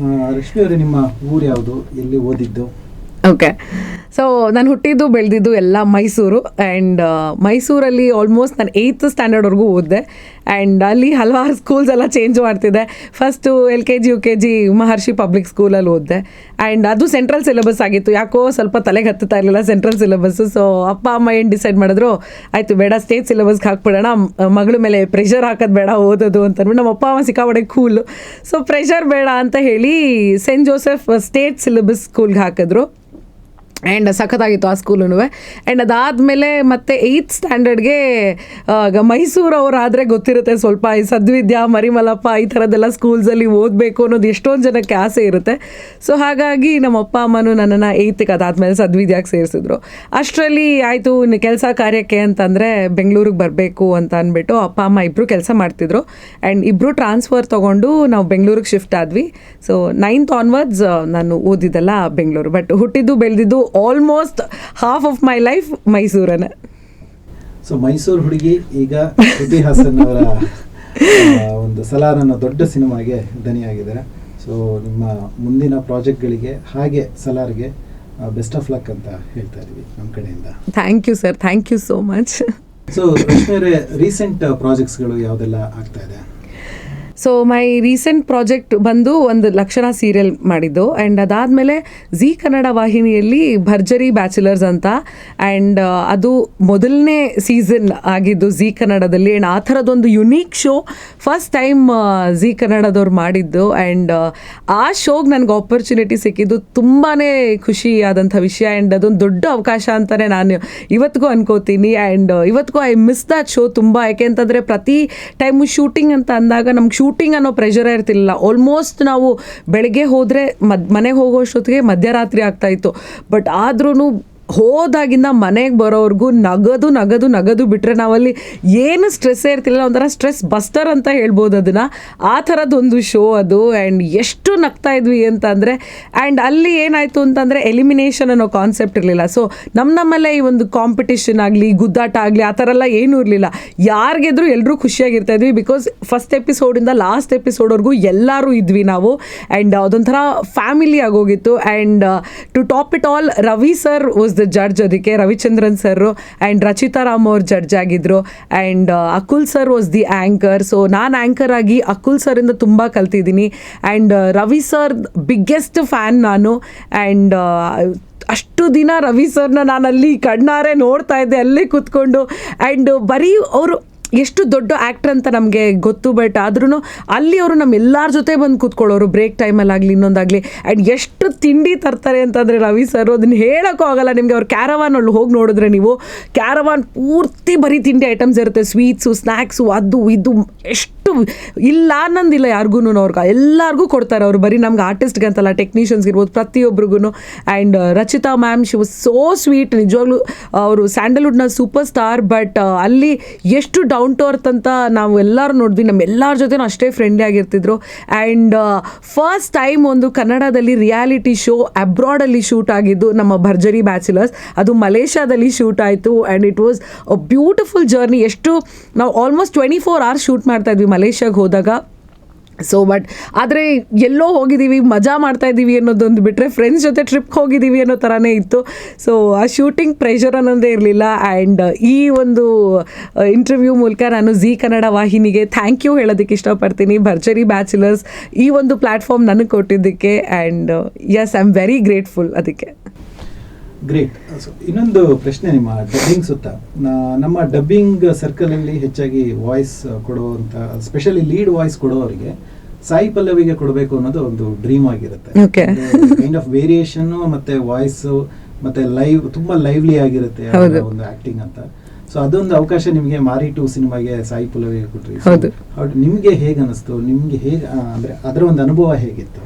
ರಶ್ಮಿ ಅವರೇ, ನಿಮ್ಮ ಊರು ಯಾವುದು, ಎಲ್ಲಿ ಓದಿದ್ದು? ಓಕೆ, ಸೊ ನಾನು ಹುಟ್ಟಿದ್ದು ಬೆಳೆದಿದ್ದು ಎಲ್ಲ ಮೈಸೂರು. ಆ್ಯಂಡ್ ಮೈಸೂರಲ್ಲಿ ಆಲ್ಮೋಸ್ಟ್ ನಾನು 8th ಸ್ಟ್ಯಾಂಡರ್ಡ್ವರೆಗೂ ಓದಿದೆ. ಆ್ಯಂಡ್ ಅಲ್ಲಿ ಹಲವಾರು ಸ್ಕೂಲ್ಸ್ ಎಲ್ಲ ಚೇಂಜ್ ಮಾಡ್ತಿದ್ದೆ. ಫಸ್ಟು LKG UKG ಮಹರ್ಷಿ ಪಬ್ಲಿಕ್ ಸ್ಕೂಲಲ್ಲಿ ಓದಿದೆ. ಆ್ಯಂಡ್ ಅದು ಸೆಂಟ್ರಲ್ ಸಿಲೆಬಸ್ ಆಗಿತ್ತು. ಯಾಕೋ ಸ್ವಲ್ಪ ತಲೆಗೆ ಹತ್ತುತ್ತಾ ಇರಲಿಲ್ಲ ಸೆಂಟ್ರಲ್ ಸಿಲೆಬಸ್ಸು. ಸೊ ಅಪ್ಪ ಅಮ್ಮ ಏನು ಡಿಸೈಡ್ ಮಾಡಿದ್ರು, ಆಯಿತು ಬೇಡ ಸ್ಟೇಟ್ ಸಿಲೆಬಸ್ಗೆ ಹಾಕ್ಬಿಡೋಣ, ಮಗಳ ಮೇಲೆ ಪ್ರೆಷರ್ ಹಾಕೋದು ಬೇಡ ಓದೋದು ಅಂತಂದ್ಬಿಟ್ಟು ನಮ್ಮ ಅಪ್ಪ ಅಮ್ಮ ಸಿಕ್ಕಾಪಟ್ಟೆ ಕೂಲು. ಸೊ ಪ್ರೆಷರ್ ಬೇಡ ಅಂತ ಹೇಳಿ ಸೆಂಟ್ ಜೋಸೆಫ್ ಸ್ಟೇಟ್ ಸಿಲೆಬಸ್ ಸ್ಕೂಲ್ಗೆ ಹಾಕಿದ್ರು. ಆ್ಯಂಡ್ ಸಖತ್ತಾಗಿತ್ತು ಆ ಸ್ಕೂಲೂ. ಆ್ಯಂಡ್ ಅದಾದಮೇಲೆ ಮತ್ತೆ 8th ಸ್ಟ್ಯಾಂಡರ್ಡ್ಗೆ ಮೈಸೂರವರಾದರೆ ಗೊತ್ತಿರುತ್ತೆ ಸ್ವಲ್ಪ, ಈ ಸದ್ವಿದ್ಯಾ, ಮರಿಮಲ್ಲಪ್ಪ ಈ ಥರದ್ದೆಲ್ಲ ಸ್ಕೂಲ್ಸಲ್ಲಿ ಓದಬೇಕು ಅನ್ನೋದು ಎಷ್ಟೊಂದು ಜನಕ್ಕೆ ಆಸೆ ಇರುತ್ತೆ. ಸೊ ಹಾಗಾಗಿ ನಮ್ಮ ಅಪ್ಪ ಅಮ್ಮನೂ ನನ್ನನ್ನು 8th ಅದಾದಮೇಲೆ ಸದ್ವಿದ್ಯಾಗೆ ಸೇರಿಸಿದ್ರು. ಅಷ್ಟರಲ್ಲಿ ಆಯಿತು ಇನ್ನು ಕೆಲಸ ಕಾರ್ಯಕ್ಕೆ ಅಂತಂದರೆ ಬೆಂಗಳೂರಿಗೆ ಬರಬೇಕು ಅಂತ ಅಂದ್ಬಿಟ್ಟು ಅಪ್ಪ ಅಮ್ಮ ಇಬ್ಬರು ಕೆಲಸ ಮಾಡ್ತಿದ್ರು. ಆ್ಯಂಡ್ ಇಬ್ಬರು ಟ್ರಾನ್ಸ್ಫರ್ ತೊಗೊಂಡು ನಾವು ಬೆಂಗಳೂರಿಗೆ ಶಿಫ್ಟ್ ಆದ್ವಿ. ಸೊ 9th ಆನ್ವರ್ಡ್ಸ್ ನಾನು ಓದಿದ್ದೆಲ್ಲ ಬೆಂಗಳೂರು. ಬಟ್ ಹುಟ್ಟಿದ್ದು ಬೆಳೆದಿದ್ದು almost half of my life ಮೈಸೂರನೇ. ಸೊ ಮೈಸೂರು ಹುಡುಗಿ ಈಗ ಶ್ರುತಿ ಹಾಸನ್ ಅವರ ಒಂದು ಸಲಾರ್ ಅನ್ನೋ ದೊಡ್ಡ ಸಿನಿಮಾಗೆ ದನಿಯಾಗಿದ್ದಾರೆ. ಸೊ ನಿಮ್ಮ ಮುಂದಿನ ಪ್ರಾಜೆಕ್ಟ್ಗಳಿಗೆ ಹಾಗೆ ಸಲಾರ್ಗೆ ಬೆಸ್ಟ್ ಆಫ್ ಲಕ್ ಅಂತ ಹೇಳ್ತಾ ಇದ್ದೀವಿ ನಮ್ಮ ಕಡೆಯಿಂದ. Thank you sir, thank you so much. So Rashmi ಅವರೇ, ರೀಸೆಂಟ್ ಪ್ರಾಜೆಕ್ಟ್ಸ್ಗಳು ಯಾವುದೆಲ್ಲ ಆಗ್ತಾ ಇದೆ? ಸೊ ಮೈ ರೀಸೆಂಟ್ ಪ್ರಾಜೆಕ್ಟ್ ಬಂದು ಒಂದು ಲಕ್ಷಣ ಸೀರಿಯಲ್ ಮಾಡಿದ್ದು. ಆ್ಯಂಡ್ ಅದಾದಮೇಲೆ ಝೀ ಕನ್ನಡ ವಾಹಿನಿಯಲ್ಲಿ ಭರ್ಜರಿ ಬ್ಯಾಚುಲರ್ಸ್ ಅಂತ, ಆ್ಯಂಡ್ ಅದು ಮೊದಲನೇ ಸೀಸನ್ ಆಗಿದ್ದು ಝೀ ಕನ್ನಡದಲ್ಲಿ. ಆ್ಯಂಡ್ ಆ ಥರದೊಂದು unique show first time Zee ಕನ್ನಡದವ್ರು ಮಾಡಿದ್ದು. ಆ್ಯಂಡ್ ಆ ಶೋಗೆ ನನಗೆ ಆಪರ್ಚುನಿಟಿ ಸಿಕ್ಕಿದ್ದು ತುಂಬಾ ಖುಷಿಯಾದಂಥ ವಿಷಯ. ಆ್ಯಂಡ್ ಅದೊಂದು ದೊಡ್ಡ ಅವಕಾಶ ಅಂತಲೇ ನಾನು ಇವತ್ತಿಗೂ ಅನ್ಕೋತೀನಿ. ಆ್ಯಂಡ್ ಇವತ್ತಿಗೂ ಐ ಮಿಸ್ ದಟ್ ಶೋ ತುಂಬ. ಯಾಕೆ ಅಂತಂದರೆ ಪ್ರತಿ ಟೈಮು ಶೂಟಿಂಗ್ ಅಂತ ಅಂದಾಗ ನಮ್ಗೆ ಶೂಟಿಂಗ್ ಅನ್ನೋ ಪ್ರೆಷರೇ ಇರ್ತಿಲ್ಲ. ಆಲ್ಮೋಸ್ಟ್ ನಾವು ಬೆಳಗ್ಗೆ ಹೋದರೆ ಮನೆಗೆ ಹೋಗೋಷ್ಟೊತ್ತಿಗೆ ಮಧ್ಯರಾತ್ರಿ ಆಗ್ತಾಯಿತ್ತು. ಬಟ್ ಆದ್ರೂ ಹೋದಾಗಿಂದ ಮನೆಗೆ ಬರೋವ್ರಿಗೂ ನಗದು ಬಿಟ್ಟರೆ ನಾವಲ್ಲಿ ಏನು ಸ್ಟ್ರೆಸ್ಸೇ ಇರ್ತಿಲ್ಲ. ಒಂಥರ ಸ್ಟ್ರೆಸ್ ಬಸ್ಟರ್ ಅಂತ ಹೇಳ್ಬೋದು ಅದನ್ನು. ಆ ಥರದ್ದೊಂದು ಶೋ ಅದು. ಆ್ಯಂಡ್ ಎಷ್ಟು ನಗ್ತಾ ಇದ್ವಿ ಅಂತಂದರೆ, ಆ್ಯಂಡ್ ಅಲ್ಲಿ ಏನಾಯಿತು ಅಂತಂದರೆ ಎಲಿಮಿನೇಷನ್ ಅನ್ನೋ ಕಾನ್ಸೆಪ್ಟ್ ಇರಲಿಲ್ಲ. ಸೊ ನಮ್ಮಲ್ಲೇ ಈ ಒಂದು ಕಾಂಪಿಟೇಷನ್ ಆಗಲಿ ಗುದ್ದಾಟ ಆಗಲಿ ಆ ಥರ ಎಲ್ಲ ಏನೂ ಇರಲಿಲ್ಲ. ಯಾರಿಗೆದ್ರು ಎಲ್ಲರೂ ಖುಷಿಯಾಗಿರ್ತಾ ಇದ್ವಿ. ಬಿಕಾಸ್ ಫಸ್ಟ್ ಎಪಿಸೋಡಿಂದ ಲಾಸ್ಟ್ ಎಪಿಸೋಡ್ವರೆಗೂ ಎಲ್ಲರೂ ಇದ್ವಿ ನಾವು. ಆ್ಯಂಡ್ ಅದೊಂಥರ ಫ್ಯಾಮಿಲಿ ಆಗೋಗಿತ್ತು. And to top it all, Ravi sir was the judge. ಅದಕ್ಕೆ ರವಿಚಂದ್ರನ್ ಸರ್ ಆ್ಯಂಡ್ ರಚಿತಾ ರಾಮ್ ಅವ್ರು ಜಡ್ಜ್ ಆಗಿದ್ರು. And Akul sir was the anchor. So ನಾನು ಆ್ಯಂಕರ್ ಆಗಿ ಅಕುಲ್ ಸರಿಂದ ತುಂಬ ಕಲ್ತಿದ್ದೀನಿ. And Ravi sir biggest fan ನಾನು. ಆ್ಯಂಡ್ ಅಷ್ಟು ದಿನ ರವಿ ಸರ್ನ ನಾನು ಅಲ್ಲಿ ಕಣ್ಣಾರೆ ನೋಡ್ತಾ ಇದ್ದೆ ಅಲ್ಲೇ ಕೂತ್ಕೊಂಡು. ಆ್ಯಂಡ್ ಬರೀ ಅವರು ಎಷ್ಟು ದೊಡ್ಡ ಆ್ಯಕ್ಟ್ರ್ ಅಂತ ನಮಗೆ ಗೊತ್ತು, ಬಟ್ ಆದ್ರೂ ಅಲ್ಲಿ ಅವರು ನಮ್ಮ ಎಲ್ಲರ ಜೊತೆ ಬಂದು ಕೂತ್ಕೊಳ್ಳೋರು, ಬ್ರೇಕ್ ಟೈಮಲ್ಲಾಗಲಿ ಇನ್ನೊಂದಾಗಲಿ. ಆ್ಯಂಡ್ ಎಷ್ಟು ತಿಂಡಿ ತರ್ತಾರೆ ಅಂತಂದರೆ ರವಿ ಸರ್ ಅದನ್ನು ಹೇಳೋಕ್ಕೂ ಆಗಲ್ಲ ನಿಮಗೆ. ಅವ್ರು ಕ್ಯಾರವಾನ್ ಅಲ್ಲಿ ಹೋಗಿ ನೋಡಿದ್ರೆ ನೀವು ಕ್ಯಾರವಾನ್ ಪೂರ್ತಿ ಬರೀ ತಿಂಡಿ ಐಟಮ್ಸ್ ಇರುತ್ತೆ, ಸ್ವೀಟ್ಸು, ಸ್ನ್ಯಾಕ್ಸು, ಅದು ಇದು ಎಷ್ಟು ಇಲ್ಲ ಅನ್ನೋದಿಲ್ಲ ಯಾರಿಗೂ. ಅವ್ರಿಗೆ ಎಲ್ಲರಿಗೂ ಕೊಡ್ತಾರೆ ಅವರು, ಬರೀ ನಮ್ಗೆ ಆರ್ಟಿಸ್ಟ್ಗೆ ಅಂತಲ್ಲ, ಟೆಕ್ನಿಷಿಯನ್ಸ್ ಇರ್ಬೋದು, ಪ್ರತಿಯೊಬ್ಬರಿಗೂ. And Rachita ma'am, she was so sweet. ನಿಜವಾಗ್ಲೂ ಅವರು ಸ್ಯಾಂಡಲ್ವುಡ್ನ ಸೂಪರ್ ಸ್ಟಾರ್, ಬಟ್ ಅಲ್ಲಿ ಎಷ್ಟು ಡೌನ್ ಟು ಅರ್ತ್ ಅಂತ ನಾವು ಎಲ್ಲರೂ ನೋಡಿದ್ವಿ. ನಮ್ಮ ಎಲ್ಲರ ಜೊತೆನೂ ಅಷ್ಟೇ ಫ್ರೆಂಡ್ಲಿ ಆಗಿರ್ತಿದ್ರು. ಆ್ಯಂಡ್ ಫಸ್ಟ್ ಟೈಮ್ ಒಂದು ಕನ್ನಡದಲ್ಲಿ ರಿಯಾಲಿಟಿ ಶೋ ಅಬ್ರಾಡಲ್ಲಿ ಶೂಟ್ ಆಗಿದ್ದು ನಮ್ಮ ಭರ್ಜರಿ ಬ್ಯಾಚುಲರ್ಸ್, ಅದು ಮಲೇಷ್ಯಾದಲ್ಲಿ ಶೂಟ್ ಆಯಿತು. And it was a beautiful journey. ಎಷ್ಟು ನಾವು ಆಲ್ಮೋಸ್ಟ್ 24 hours ಶೂಟ್ ಮಾಡ್ತಾ ಇದ್ವಿ ಮಲೇಷ್ಯಾಗೆ ಹೋದಾಗ. ಸೊ ಬಟ್ ಆದರೆ ಎಲ್ಲೋ ಹೋಗಿದ್ದೀವಿ, ಮಜಾ ಮಾಡ್ತಾ ಇದ್ದೀವಿ ಅನ್ನೋದೊಂದು ಬಿಟ್ಟರೆ, ಫ್ರೆಂಡ್ಸ್ ಜೊತೆ ಟ್ರಿಪ್ಗೆ ಹೋಗಿದ್ದೀವಿ ಅನ್ನೋ ಥರನೇ ಇತ್ತು. ಸೊ ಆ ಶೂಟಿಂಗ್ ಪ್ರೆಷರ್ ಅನ್ನೋದೇ ಇರಲಿಲ್ಲ. ಆ್ಯಂಡ್ ಈ ಒಂದು ಇಂಟರ್ವ್ಯೂ ಮೂಲಕ ನಾನು ಜೀ ಕನ್ನಡ ವಾಹಿನಿಗೆ ಥ್ಯಾಂಕ್ ಯು ಹೇಳೋದಕ್ಕೆ ಇಷ್ಟಪಡ್ತೀನಿ. ಭರ್ಜರಿ ಬ್ಯಾಚುಲರ್ಸ್ ಈ ಒಂದು ಪ್ಲ್ಯಾಟ್ಫಾರ್ಮ್ ನನಗೆ ಕೊಟ್ಟಿದ್ದಕ್ಕೆ. And yes, I am very grateful ಅದಕ್ಕೆ. ಗ್ರೇಟ್. ಸೊ ಇನ್ನೊಂದು ಪ್ರಶ್ನೆ ನಿಮ್ಮ ಡಬ್ಬಿಂಗ್ ಸುತ್ತ. ನಮ್ಮ ಡಬ್ಬಿಂಗ್ ಸರ್ಕಲಲ್ಲಿ ಹೆಚ್ಚಾಗಿ ವಾಯ್ಸ್ ಕೊಡುವಂಥ, ಸ್ಪೆಷಲಿ ಲೀಡ್ ವಾಯ್ಸ್ ಕೊಡೋರಿಗೆ ಸಾಯಿ ಪಲ್ಲವಿಗೆ ಕೊಡಬೇಕು ಅನ್ನೋದು ಒಂದು ಡ್ರೀಮ್ ಆಗಿರುತ್ತೆ. ಕೈಂಡ್ ಆಫ್ ವೇರಿಯೇಷನ್ ಮತ್ತೆ ವಾಯ್ಸ್ ಮತ್ತೆ ಲೈವ್ ತುಂಬಾ ಲೈವ್ಲಿ ಆಗಿರುತ್ತೆ ಒಂದು ಆಕ್ಟಿಂಗ್ ಅಂತ. ಸೊ ಅದೊಂದು ಅವಕಾಶ ನಿಮಗೆ ಮಾರಿ 2 ಸಿನಿಮಾಗೆ ಸಾಯಿ ಪಲ್ಲವಿಗೆ ಕೊಟ್ರಿ. ನಿಮಗೆ ಹೇಗೆ ಅನಿಸ್ತು? ನಿಮಗೆ ಹೇಗೆ ಅಂದರೆ ಅದರ ಒಂದು ಅನುಭವ ಹೇಗಿತ್ತು?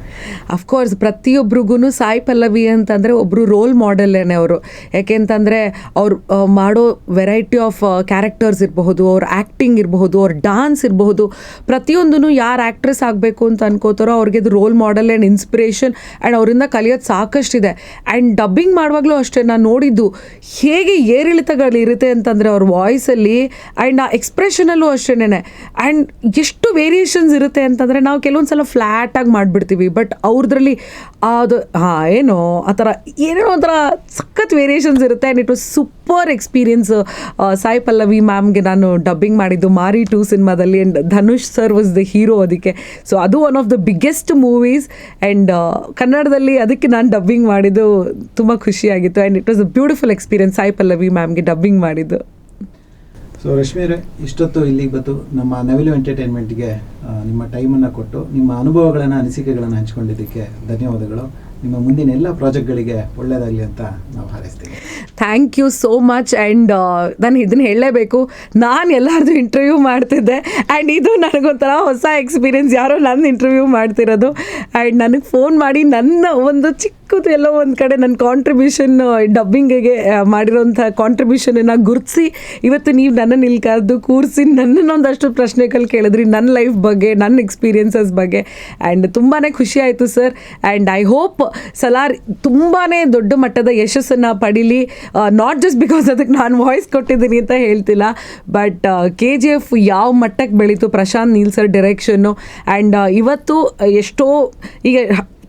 ಅಫ್ಕೋರ್ಸ್ ಪ್ರತಿಯೊಬ್ಬರಿಗೂ ಸಾಯಿ ಪಲ್ಲವಿ ಅಂತಂದರೆ ಒಬ್ಬರು ರೋಲ್ ಮಾಡೆಲ್ಲೇನೆ ಅವರು. ಯಾಕೆಂತಂದರೆ ಅವ್ರು ಮಾಡೋ ವೆರೈಟಿ ಆಫ್ ಕ್ಯಾರೆಕ್ಟರ್ಸ್ ಇರಬಹುದು, ಅವ್ರ ಆ್ಯಕ್ಟಿಂಗ್ ಇರಬಹುದು, ಅವ್ರ ಡಾನ್ಸ್ ಇರಬಹುದು, ಪ್ರತಿಯೊಂದೂ ಯಾರು ಆ್ಯಕ್ಟ್ರೆಸ್ ಆಗಬೇಕು ಅಂತ ಅನ್ಕೋತಾರೋ ಅವ್ರಿಗೆ ಅದು role model and inspiration. And ಅವರಿಂದ ಕಲಿಯೋದು ಸಾಕಷ್ಟಿದೆ. ಆ್ಯಂಡ್ ಡಬ್ಬಿಂಗ್ ಮಾಡುವಾಗಲೂ ಅಷ್ಟೇ ನಾನು ನೋಡಿದ್ದು ಹೇಗೆ ಏರಿಳಿತಗಳಿರುತ್ತೆ ಅಂತಂದರೆ ಅವ್ರ ವಾಯ್ಸಲ್ಲಿ, ಆ್ಯಂಡ್ ಆ ಎಕ್ಸ್ಪ್ರೆಷನಲ್ಲೂ ಅಷ್ಟೇನೆ. ಆ್ಯಂಡ್ ಎಷ್ಟು ವೇರಿಯೇಷನ್ಸ್ ಇರುತ್ತೆ ಅಂತಂದರೆ ನಾವು ಕೆಲವೊಂದು ಸಲ ಫ್ಲ್ಯಾಟಾಗಿ ಮಾಡಿಬಿಡ್ತೀವಿ, ಬಟ್ ಅವ್ರದ್ರಲ್ಲಿ ಅದು ಏನೋ ಆ ಥರ ಏನೇನೋ ಒಂಥರ ಸಖತ್ ವೇರಿಯೇಷನ್ಸ್ ಇರುತ್ತೆ. And it was super experience. Sai Pallavi ಮ್ಯಾಮ್ಗೆ ನಾನು ಡಬ್ಬಿಂಗ್ ಮಾಡಿದ್ದು ಮಾರಿ 2 ಸಿನಿಮಾದಲ್ಲಿ. And Dhanush sir was the hero ಅದಕ್ಕೆ. ಸೊ ಅದು one of the biggest movies. And ಕನ್ನಡದಲ್ಲಿ ಅದಕ್ಕೆ ನಾನು ಡಬ್ಬಿಂಗ್ ಮಾಡಿದ್ದು ತುಂಬ ಖುಷಿಯಾಗಿತ್ತು. And it was a beautiful experience Sai Pallavi ಮ್ಯಾಮ್ಗೆ ಡಬ್ಬಿಂಗ್ ಮಾಡಿದ್ದು. ಸೊ ರಶ್ಮಿ ಅವರೇ, ಇಷ್ಟೊತ್ತು ಇಲ್ಲಿಗೆ ಬಂದು ನಮ್ಮ ನವಿಲು ಎಂಟರ್ಟೈನ್ಮೆಂಟ್ಗೆ ನಿಮ್ಮ ಟೈಮನ್ನು ಕೊಟ್ಟು ನಿಮ್ಮ ಅನುಭವಗಳನ್ನು, ಅನಿಸಿಕೆಗಳನ್ನು ಹಂಚ್ಕೊಂಡಿದ್ದಕ್ಕೆ ಧನ್ಯವಾದಗಳು. ನಿಮ್ಮ ಮುಂದಿನ ಎಲ್ಲ ಪ್ರಾಜೆಕ್ಟ್ಗಳಿಗೆ ಒಳ್ಳೆಯದಾಗಲಿ ಅಂತ ನಾವು ಹಾರೈಸ್ತೀವಿ. Thank you so much. And ನಾನು ಇದನ್ನು ಹೇಳಲೇಬೇಕು, ನಾನು ಎಲ್ಲರದ್ದು ಇಂಟರ್ವ್ಯೂ ಮಾಡ್ತಿದ್ದೆ. ಆ್ಯಂಡ್ ಇದು ನನಗೊಂಥರ ಹೊಸ ಎಕ್ಸ್ಪೀರಿಯೆನ್ಸ್, ಯಾರೋ ನನ್ನ ಇಂಟರ್ವ್ಯೂ ಮಾಡ್ತಿರೋದು. ಆ್ಯಂಡ್ ನನಗೆ ಫೋನ್ ಮಾಡಿ ನನ್ನ ಒಂದು ಚಿಕ್ಕದು ಎಲ್ಲೋ ಒಂದು ಕಡೆ ನನ್ನ ಕಾಂಟ್ರಿಬ್ಯೂಷನ್, ಡಬ್ಬಿಂಗಿಗೆ ಮಾಡಿರೋಂಥ ಕಾಂಟ್ರಿಬ್ಯೂಷನನ್ನು ಗುರುತಿಸಿ ಇವತ್ತು ನೀವು ನನ್ನನ್ನು ಇಲ್ಲಿ ಕರೆದು ಕೂರಿಸಿ ನನ್ನನ್ನು ಒಂದಷ್ಟು ಪ್ರಶ್ನೆಗಳು ಕೇಳಿದ್ರಿ, ನನ್ನ ಲೈಫ್ ಬಗ್ಗೆ, ನನ್ನ ಎಕ್ಸ್ಪೀರಿಯನ್ಸಸ್ ಬಗ್ಗೆ. ಆ್ಯಂಡ್ ತುಂಬಾ ಖುಷಿ ಆಯಿತು sir. And I hope Salaar ತುಂಬಾ ದೊಡ್ಡ ಮಟ್ಟದ ಯಶಸ್ಸನ್ನು ಪಡೀಲಿ. ನಾಟ್ ಜಸ್ಟ್ ಬಿಕಾಸ್ ಅದಕ್ಕೆ ನಾನು ವಾಯ್ಸ್ ಕೊಟ್ಟಿದ್ದೀನಿ ಅಂತ ಹೇಳ್ತಿಲ್ಲ, ಬಟ್ KGF ಯಾವ ಮಟ್ಟಕ್ಕೆ ಬೆಳೀತು, ಪ್ರಶಾಂತ್ ನೀಲ್ ಸರ್ ಡೈರೆಕ್ಷನ್ನು. ಆ್ಯಂಡ್ ಇವತ್ತು ಎಷ್ಟೋ ಈಗ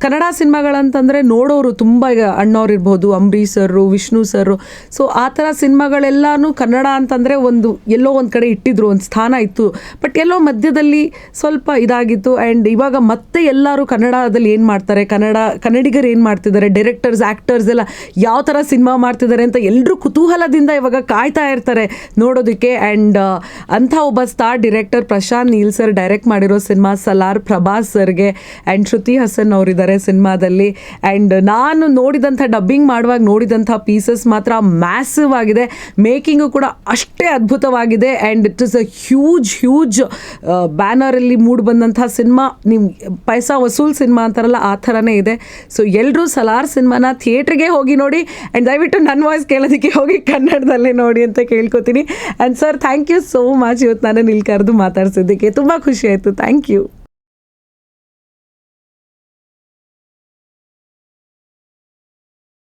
ಕನ್ನಡ ಸಿನಿಮಾಗಳಂತಂದರೆ ನೋಡೋರು ತುಂಬ, ಈಗ ಅಣ್ಣವ್ರು ಇರ್ಬೋದು, ಅಂಬರೀಷ್ ಸರು, ವಿಷ್ಣು ಸರು, ಸೊ ಆ ಥರ ಸಿನಿಮಾಗಳೆಲ್ಲನೂ ಕನ್ನಡ ಅಂತಂದರೆ ಒಂದು ಎಲ್ಲೋ ಒಂದು ಕಡೆ ಇಟ್ಟಿದ್ರು, ಒಂದು ಸ್ಥಾನ ಇತ್ತು. ಬಟ್ ಎಲ್ಲೋ ಮಧ್ಯದಲ್ಲಿ ಸ್ವಲ್ಪ ಇದಾಗಿತ್ತು. ಆ್ಯಂಡ್ ಇವಾಗ ಮತ್ತೆ ಎಲ್ಲರೂ ಕನ್ನಡದಲ್ಲಿ ಏನು ಮಾಡ್ತಾರೆ, ಕನ್ನಡಿಗರು ಏನು ಮಾಡ್ತಿದ್ದಾರೆ, ಡೈರೆಕ್ಟರ್ಸ್, ಆ್ಯಕ್ಟರ್ಸ್ ಎಲ್ಲ ಯಾವ ಥರ ಸಿನಿಮಾ ಮಾಡ್ತಿದ್ದಾರೆ ಅಂತ ಎಲ್ಲರೂ ಕುತೂಹಲದಿಂದ ಇವಾಗ ಕಾಯ್ತಾ ಇರ್ತಾರೆ ನೋಡೋದಕ್ಕೆ. ಆ್ಯಂಡ್ ಅಂಥ ಒಬ್ಬ star director Prashanth Neel sir direct ಮಾಡಿರೋ ಸಿನಿಮಾ ಸಲಾರ್, ಪ್ರಭಾಸ್ ಸರ್ಗೆ ಆ್ಯಂಡ್ ಶ್ರುತಿ ಹಸನ್ ಅವರಿದ್ದಾರೆ ಸಿನಿಮಾದಲ್ಲಿ. ಆ್ಯಂಡ್ ನಾನು ನೋಡಿದಂಥ ಡಬ್ಬಿಂಗ್ ಮಾಡುವಾಗ ನೋಡಿದಂಥ ಪೀಸಸ್ ಮಾತ್ರ ಮ್ಯಾಸಿವ್ ಆಗಿದೆ. ಮೇಕಿಂಗು ಕೂಡ ಅಷ್ಟೇ ಅದ್ಭುತವಾಗಿದೆ. And it is a huge ಬ್ಯಾನರಲ್ಲಿ ಮೂಡ್ ಬಂದಂಥ ಸಿನಿಮಾ. ನೀವು ಪೈಸಾ ವಸೂಲ್ ಸಿನಿಮಾ ಅಂತಾರಲ್ಲ ಆ ಥರನೇ ಇದೆ. ಸೊ ಎಲ್ಲರೂ ಸಲಾರ್ ಸಿನಿಮಾನ ಥಿಯೇಟ್ರಿಗೆ ಹೋಗಿ ನೋಡಿ. ಆ್ಯಂಡ್ ದಯವಿಟ್ಟು ನನ್ನ ವಾಯ್ಸ್ ಕೇಳೋದಕ್ಕೆ ಹೋಗಿ ಕನ್ನಡದಲ್ಲೇ ನೋಡಿ ಅಂತ ಕೇಳ್ಕೊತೀನಿ. And sir thank you so much ಇವತ್ತು ನನ್ನನ್ನು ಇಲ್ಲಿ ಕರೆದು ಮಾತಾಡ್ಸಿದ್ದಕ್ಕೆ ತುಂಬ ಖುಷಿ ಆಯಿತು. Thank you.